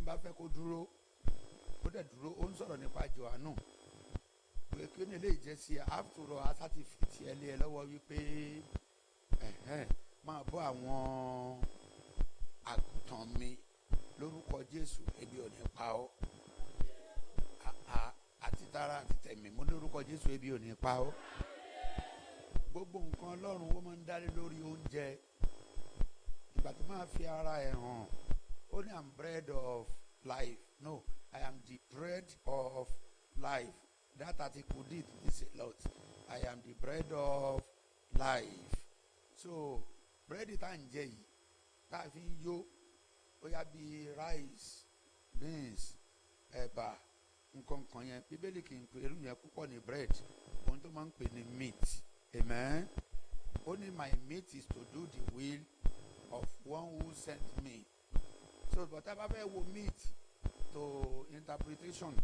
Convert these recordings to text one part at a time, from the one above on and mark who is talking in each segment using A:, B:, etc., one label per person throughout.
A: bá fẹ́ kó dúró ó dẹ̀ dúró. Ó ń sọ̀rọ̀ nípa Jòhánù pé kí ni lè jẹ́ sí àtúrọ̀ asátìfìtì ẹ lé ẹ lọ́wọ́ wípé máa bọ́ àwọn àgùntàn mi lórúkọ Jésù, ebi ò ní pa ọ́. Àti tara àti tẹ̀mí mo lórúkọ Jésù, ebi ò ní pa ọ́. Gbogbo nǹkan Ọlọ́run ó máa ń dálé lórí oúnjẹ. Ìgbà tó máa fi ara ẹ̀ hàn ó ní I'm bread of life. No, I am the bread of life. That article did this a lot. I am the bread of life. So bread tá ń jẹ yìí tá a fi ń yó bóyá bíi rice, beans, ẹ̀bà, nǹkan kan yẹn Bíbélì kì í pè irú yẹn púpọ̀ ní bread. Ohun tó máa ń pè ní meat. Amen. Ó ní my meat is to do the will of one who sent me. So bọ̀tá bá fẹ́ wo meat to interpretation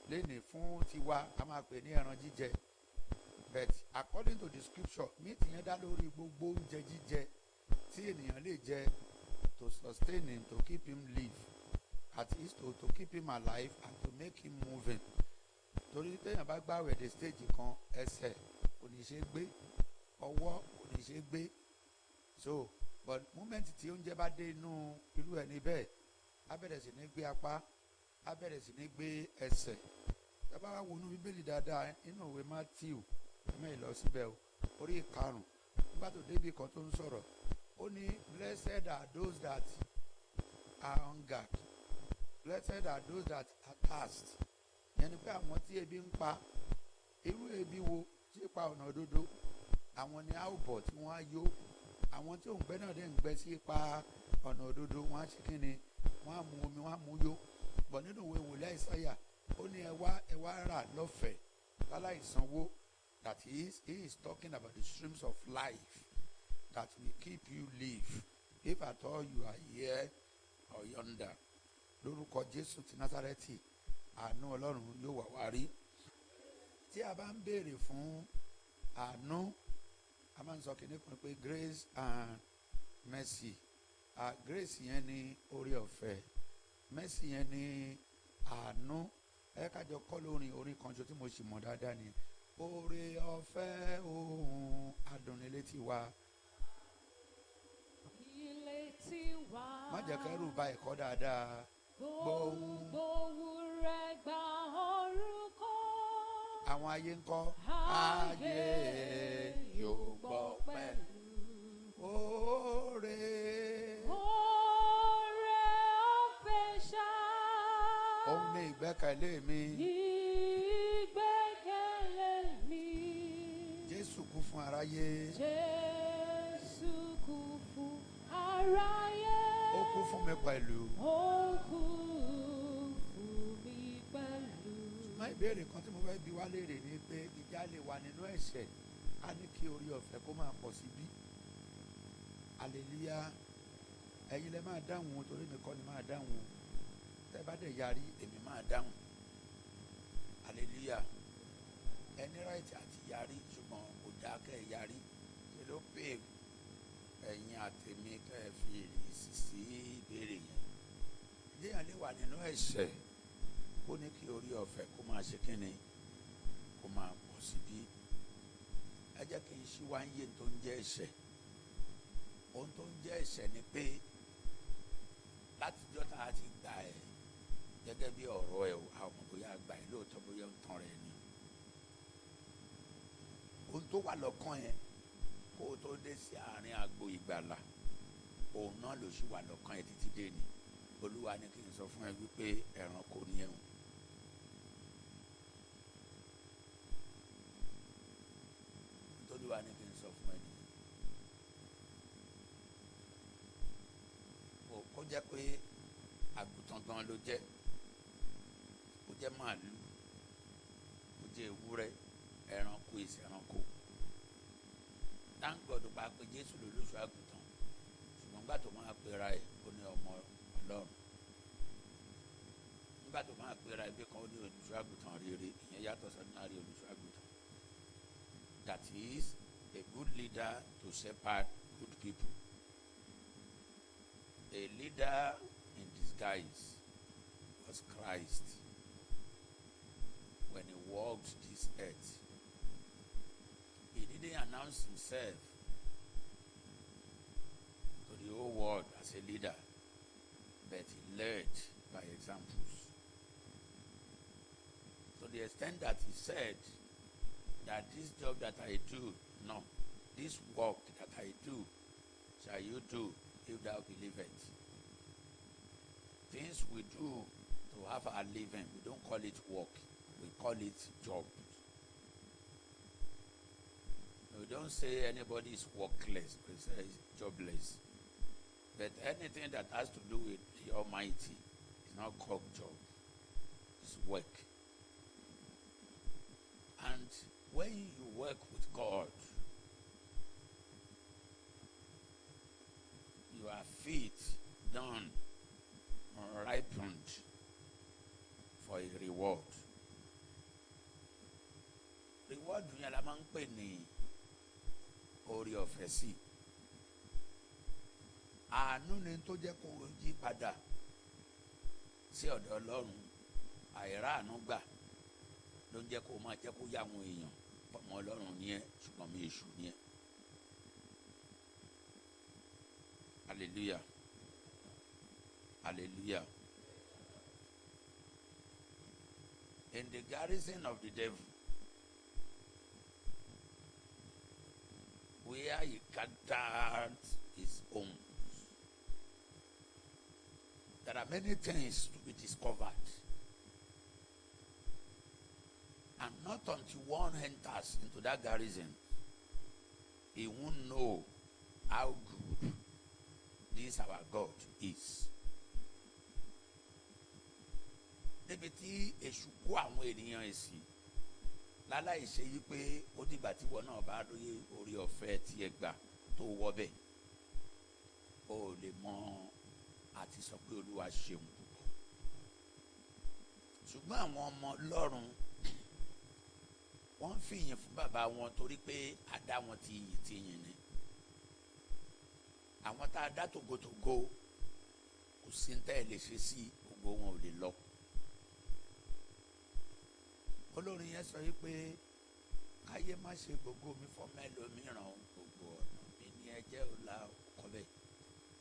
A: lẹ́nìí fún tiwa a máa pè ní ẹran jíjẹ. But according to the scripture meat yẹn dá lórí gbogbo oúnjẹ jíjẹ tí ènìyàn lè jẹ to sustain him, to keep him live, at least to keep him alive and to make him moving. Torí téèyàn bá gbààwẹ̀ dé stage kan ẹsẹ̀ kò ní ṣe gbé, ọwọ́ kò ní ṣe gbé. So but moment tí oúnjẹ bá dé inú irú ẹni bẹ́ẹ̀ á bẹ̀rẹ̀ sí ní gbé apá, á bẹ̀rẹ̀ sí ní gbé ẹsẹ̀. Tá bá wá wọnú Bíbélì dáadáa nínú ìwé Matthew mẹ́rin lọ síbẹ̀ o orí 5 nígbà tó débi kan tó ń sọ̀rọ̀ ó ní blessed are those that are hungered, blessed are those that are thirst. Yẹn ni pé àwọn tí ebi ń pa, irú ebi wo tí pa ọ̀nà òdodo, àwọn ni a ó bọ̀ tí wọ́n á yó. Àwọn tí òǹgbẹ náà dẹ̀ ń gbẹ sí pa ọ̀nà òdodo wọ́n á ṣe kí ni, wọ́n á mu omi, wọ́n á mu yó. Bọ̀ nínú ìwé wòlíì Àìsáyà ó ní ẹ wá rà lọ́fẹ̀ẹ́ láláì sanwó. That is, he is talking about the streams of life that will keep you live if at all you are here or yonder. Lórúkọ Jésù ti Násárẹ́tì àánú Ọlọ́run yóò wà wá rí. Tí a bá ń béèrè fún àánú a máa ń sọ kìíní kan pé grace and mercy. Grace yẹn ni oore ọ̀fẹ́, mercy yẹn ni àánú. Ẹ kájọ kọ́ lórin orin kan ṣo tí mo sì mọ̀ dáadáa ni oore ọ̀fẹ́ ohun adùnnilétí wa.
B: Ilé tí wá.
A: Má jẹ́ kẹ́rù bà ẹ̀kọ́ dáadáa.
B: Gbóhùn rẹ̀ gba orúkọ.
A: Àwọn ayé ń kọ́. Ayé yóò gbọ́ pẹ̀lú. Oore
B: ọ̀fẹ́ ṣá.
A: Òun ni ìgbẹ́kẹ̀lé mi.
B: Ìgbẹ́kẹ̀lé mi.
A: Jésù kú fún aráyé.
B: Jésù kú fún aráyé.
A: Ó kú fún mi pẹ̀lú.
B: Ó kú fún mi pẹ̀lú.
A: Ṣùgbọ́n ìbéèrè kan tí mo fẹ́ bi wá léèrè ni pé ìjà lè wà nínú ẹ̀ṣẹ̀ á ní kí orí ọ̀fẹ́ kó máa pọ̀ sí bí. Hallelujah. Ẹ̀yin lẹ máa dáhùn torí mi kọ́ ni máa dáhùn. Tẹ́ bá dẹ̀ yarí èmi máa dáhùn. Hallelujah. Ẹni right àti yarí ṣùgbọ́n kò dá kẹ́ ẹ yarí. Ṣé ló pè ẹ̀yin àtẹ̀mí kẹ́ ẹ fi èsì sí ìbéèrè yẹn. Ìjẹ́yàn lè wà nínú ẹ̀ṣẹ̀ kó ní kí orí ọ̀fẹ́ kó máa ṣe kínni kó máa pọ̀ sí bí. Ẹ jẹ́ kí n ṣí wáyé tó ń jẹ́ ẹ̀ṣẹ̀. Ohun tó ń jẹ́ ẹ̀ṣẹ̀ ni pé látijọ́ tá a ti gbà ẹ́ gẹ́gẹ́ bí ọ̀rọ̀ ẹ̀ àwọn ọmọ bóyá gbà ẹ́ lóòótọ́ bóyá ń tán rẹ̀ ni. Ohun tó wà lọ́kàn yẹn kó o tó dé sí àárín agbo ìgbàlà òun náà ló sì wà lọ́kàn ẹ̀ títí dé ni. Olúwa ní kí n sọ fún ẹ wípé ẹranko ni ẹ̀hún. Olúwa ní kí n sọ fún ẹ nìyẹn. Kó jẹ́ pé àgùntàn gan ló jẹ́, kó jẹ́ màálù, kó jẹ́ ewúrẹ́, ẹranko ìsìn ẹranko. Thank God pa pé Jésù lolóṣù àgùntàn ṣùgbọ́n nígbà tó máa pera ẹ̀ ó ní ọmọ Ọlọ́run. Nígbà tó máa pera ẹ̀ bí kan ó ní olùṣọ́ àgùntàn rere ìyẹn yàtọ̀ sọ́dúnárì olùṣọ́ àgùntàn. That is a good leader to shepherd good people. A leader in disguise was Christ when he walked this earth. He didn't announce himself to the whole world as a leader, but he led by examples. To the extent that he said that this job that I do, no, this work that I do, shall you do if thou believest. Things we do to have our living, we don't call it work, we call it job. We don't say anybody is workless, we say jobless. But anything that has to do with the Almighty is not called job, it's work. And when you work with God, your feet done, ripened for a reward. Reward yẹn la máa ń pè ní oore ọ̀fẹ́ sí. Àánú ni tó jẹ́ kó yí padà sí ọ̀dọ̀ Ọlọ́run. Àìráàánú gbà ló ń jẹ́ kó máa jẹ́ kó yá àwọn èèyàn ọmọ Ọlọ́run ni ẹ́ ṣùgbọ́n mi èṣù ni ẹ́. Hallelujah. Hallelujah. In the garrison of the devil, where he gathered his own, there are many things to be discovered. And not until one enters into that garrison, he won't know how good this our God is. Níbi tí èṣù kó àwọn ènìyàn ẹ̀ sí láláì ṣe yí pé ó dìgbà tí wọn náà bá rí orí ọ̀fẹ́ tí ẹ gbà tó wọ bẹ́ẹ̀ ó lè mọ àti sọ pé Olúwa ṣeun púpọ̀. Ṣùgbọ́n àwọn ọmọ Ọlọ́run wọ́n fìyìn fún bàbá wọn torí pé a dá wọn ti yìn ti yìn ni. Àwọn tá a dá tògótògó kò sí ní tẹ́ ẹ lè ṣe sí gbogbo wọn ò lè lọ. Olórin yẹn sọ yìí pé káyé má ṣe gbogbo mi fọ́ mẹ́lòmíràn gbogbo ọ̀nà mi ní ẹ̀jẹ̀ ọ̀la ọkọ bẹ́ẹ̀.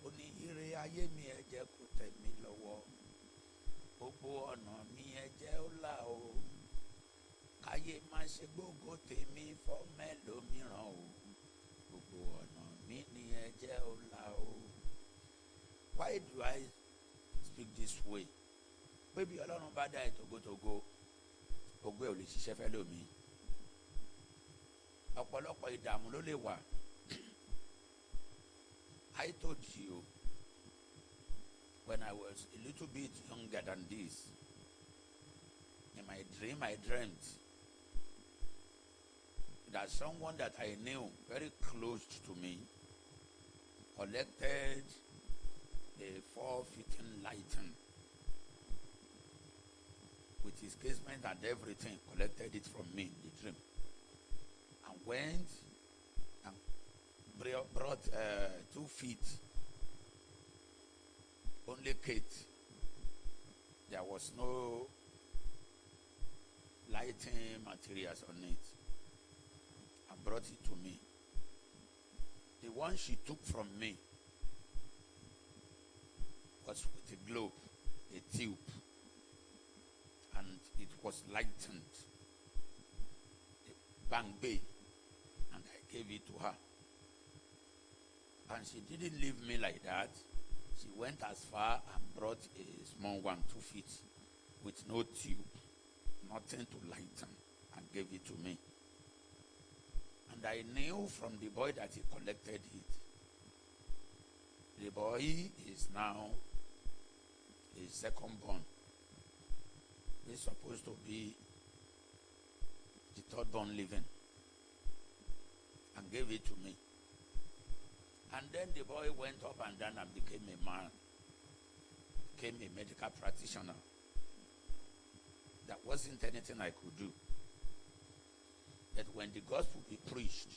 A: Ó ní ire ayé mi ẹ̀jẹ̀ kò tẹ̀ mí lọ́wọ́ gbogbo ọ̀nà mi ẹ̀jẹ̀ ọ̀la o. Káyé má ṣe gbogbo tèmi fọ́ mẹ́lòmíràn o gbogbo ọ̀nà mi ní ẹ̀jẹ̀ ọ̀la o. Why do I speak this way? Pé bí Ọlọ́run bá dá ẹ tògótògó gbogbo ẹ ò lè ṣiṣẹ́ fẹ́ lómi. Ọ̀pọ̀lọpọ̀ ìdààmú ló lè wà. I told you when I was a little bit younger than this, in my dream I dreamt that someone that I knew very close to me collected a 4-fitting lighting with his casement and everything, collected it from me in the dream, and went and brought 2 feet, only kit. There was no lighting materials on it, and brought it to me. The one she took from me was with a globe, a tube, and it was lightened, a bang bay, and I gave it to her. And she didn't leave me like that. She went as far and brought a small one, 2 feet, with no tube, nothing to lighten, and gave it to me. And I knew from the boy that he collected it. The boy is now his second born. He's supposed to be the third born living, and gave it to me. And then the boy went up and down and became a man, became a medical practitioner. There wasn't anything I could do. That when the gospel be preached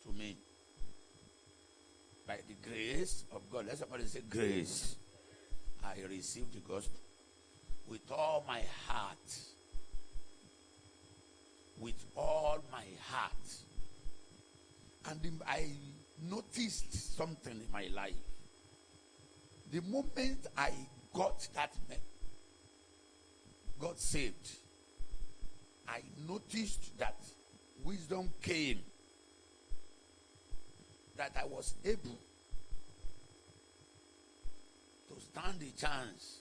A: to me, by the grace of God, let somebody say grace, I received the gospel. with all my heart. With all my heart. And I noticed something in my life. The moment I got saved, I noticed that wisdom came, that I was able to stand a chance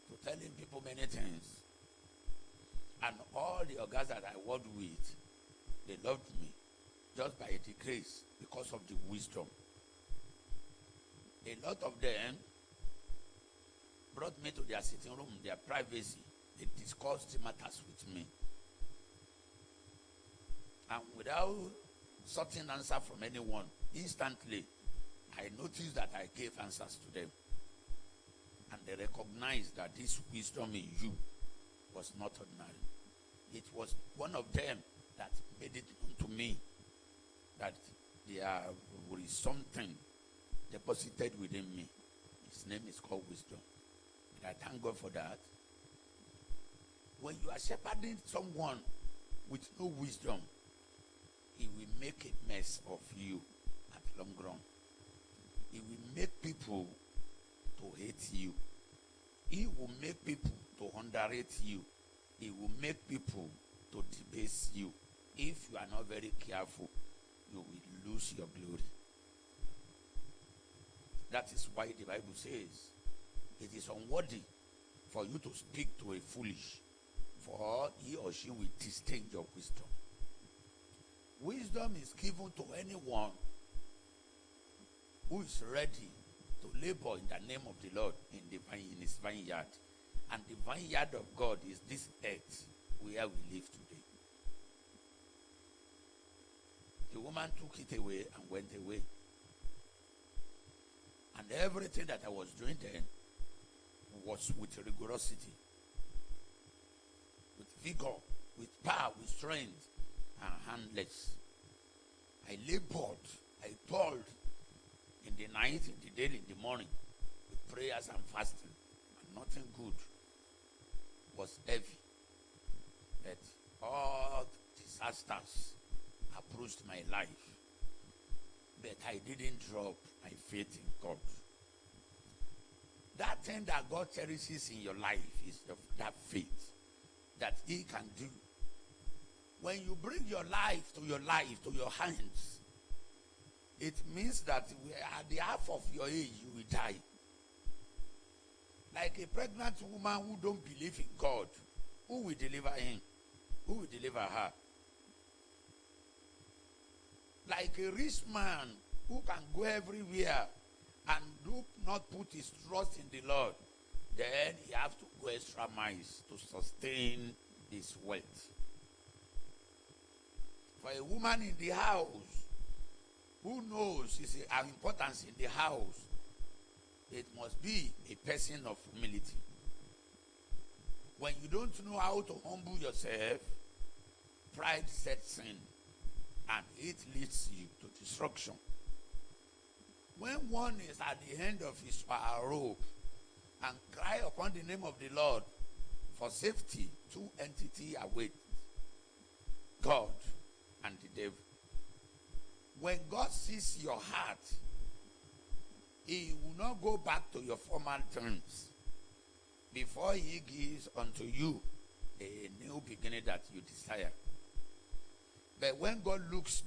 A: to telling people many things. And all the organs that I worked with, they loved me just by the grace because of the wisdom. A lot of them brought me to their sitting room, their privacy. They discussed matters with me. And without certain answer from anyone, instantly, I noticed that I gave answers to them. And they recognized that this wisdom in you was not ordinary. It was one of them that made it known to me that there is something deposited within me. His name is called wisdom. And I thank God for that. When you are shepherding someone with no wisdom, he will make a mess of you at long run. He will make people to hate you. He will make people to underrate you. He will make people to debase you. If you are not very careful, you will lose your glory. That is why the Bible says it is unworthy for you to speak to a foolish, for he or she will disdain your wisdom. Wisdom is given to anyone who is ready to labor in the name of the Lord in his vineyard. And the vineyard of God is this earth where we live today. The woman took it away and went away. And everything that I was doing then was with rigorosity, with vigor, with power, with strength, and handless. I labored, I toiled in the night, in the day, in the morning, with prayers and fasting, and nothing good was heavy. But all disasters approached my life. But I didn't drop my faith in God. That thing that God cherishes in your life is that faith that he can do. When you bring your life, to your hands, it means that at the half of your age, you will die. Like a pregnant woman who don't believe in God, who will deliver him? Who will deliver her? Like a rich man who can go everywhere and do not put his trust in the Lord, then he has to go extra miles to sustain his wealth. For a woman in the house who knows her importance in the house, it must be a person of humility. When you don't know how to humble yourself, pride sets in and it leads you to destruction. When one is at the end of his rope and cry upon the name of the Lord for safety, two entities await: God and the devil. When God sees your heart, he will not go back to your former terms before he gives unto you a new beginning that you desire. But when God looks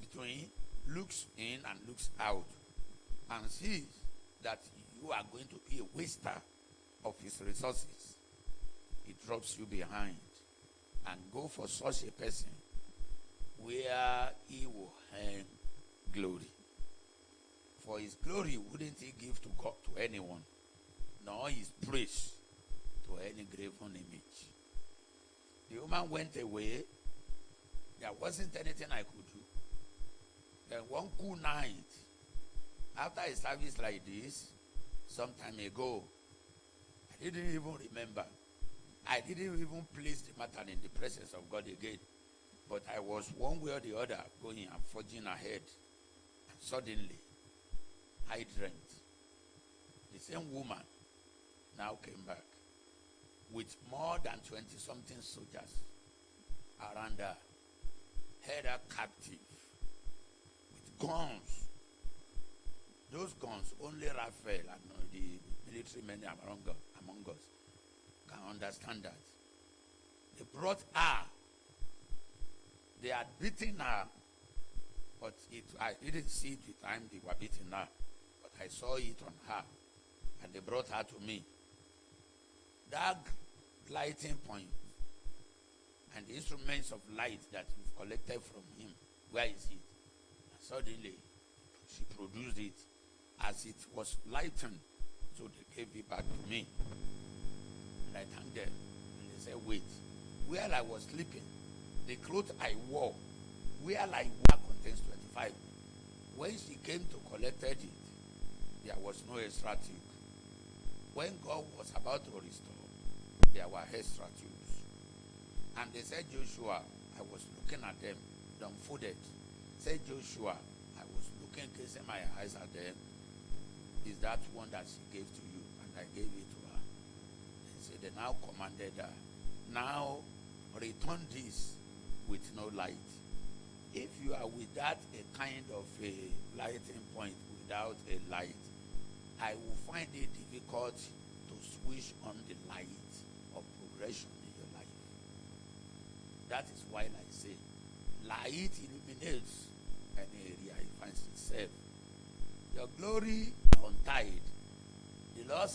A: in and looks out and sees that you are going to be a waster of his resources, he drops you behind and go for such a person where he will earn glory. For his glory wouldn't he give to God, to anyone, nor his praise to any graven image. The woman went away. There wasn't anything I could do. Then one cool night, after a service like this, some time ago, I didn't even remember. I didn't even place the matter in the presence of God again. But I was one way or the other going and forging ahead. And suddenly, I dreamt. The same woman now came back. with more than 20-something soldiers around her, held her captive with guns. Those guns, only Raphael and the military men among us can understand that. They brought her. They had beaten her, but I didn't see it the time they were beating her, but I saw it on her, and they brought her to me. That lighting point and the instruments of light that you've collected from him, where is it? And suddenly, she produced it as it was lightened, so they gave it back to me. And I thanked them, and they said, wait, where I was sleeping, the clothes I wore, where I wore contains 25. When she came to collect it, there was no extra tube. When God was about to restore, there were extra tubes. And they said, Joshua, I was looking at them, dumbfounded. Said Joshua, I was looking, casing my eyes at them. Is that one that she gave to you? And I gave it to her. He said, they now commanded her, now return this with no light. If you are without a kind of a lighting point, without a light, I will find it difficult to switch on the light of progression in your life. That is why I say, light illuminates any area it finds itself. Your glory untied. The Lord